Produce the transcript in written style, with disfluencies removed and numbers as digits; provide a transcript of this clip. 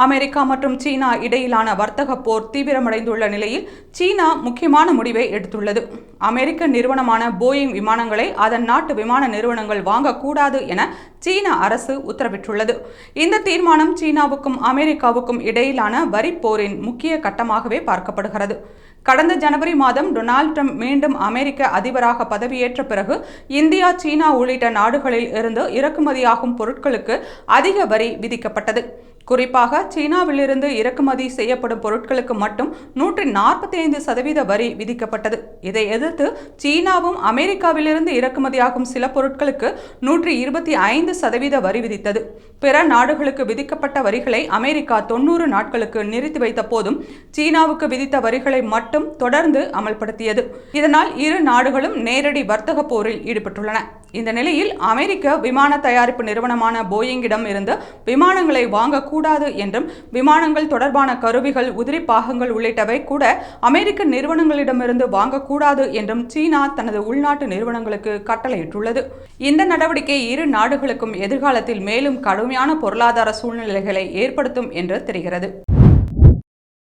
America மற்றும் சீனா இடையிலான வர்த்தக போர் தீவிரமடைந்துள்ள நிலையில் சீனா முக்கியமான முடிவை எடுத்துள்ளது. அமெரிக்க நிறுவனமான போயிங் விமானங்களை அதன் நாட்டு விமான நிறுவனங்கள் வாங்கக்கூடாது என சீன அரசு உத்தரவிட்டுள்ளது. இந்த தீர்மானம் சீனாவுக்கும் அமெரிக்காவுக்கும் இடையிலான வரி போரின் முக்கிய கட்டமாகவே பார்க்கப்படுகிறது. கடந்த ஜனவரி மாதம் டொனால்ட் ட்ரம்ப் மீண்டும் அமெரிக்க அதிபராக பதவியேற்ற பிறகு இந்தியா, சீனா உள்ளிட்ட நாடுகளில் இருந்து இறக்குமதியாகும் பொருட்களுக்கு அதிக வரி விதிக்கப்பட்டது. குறிப்பாக சீனாவிலிருந்து இறக்குமதி செய்யப்படும் பொருட்களுக்கு மட்டும் 145% வரி விதிக்கப்பட்டது. இதை எதிர்த்து சீனாவும் அமெரிக்காவிலிருந்து இறக்குமதியாகும் சில பொருட்களுக்கு 125% வரி விதித்தது. பிற நாடுகளுக்கு விதிக்கப்பட்ட வரிகளை அமெரிக்கா 90 நாட்களுக்கு நிறுத்தி வைத்த போதும் சீனாவுக்கு விதித்த வரிகளை மட்டும் தொடர்ந்து அமல்படுத்தியது. இதனால் இரு நாடுகளும் நேரடி வர்த்தக போரில் ஈடுபட்டுள்ளன. இந்த நிலையில் அமெரிக்க விமான தயாரிப்பு நிறுவனமான போயிங்கிடம் இருந்து விமானங்களை வாங்கக்கூடாது என்றும், விமானங்கள் தொடர்பான கருவிகள், உதிரி பாகங்கள் உள்ளிட்டவை கூட அமெரிக்க நிறுவனங்களிடமிருந்து வாங்கக்கூடாது என்றும் சீனா தனது உள்நாட்டு நிறுவனங்களுக்கு கட்டளையிட்டுள்ளது. இந்த நடவடிக்கை இரு நாடுகளுக்கும் எதிர்காலத்தில் மேலும் கடுமையான பொருளாதார சூழ்நிலைகளை ஏற்படுத்தும் என்று தெரிகிறது.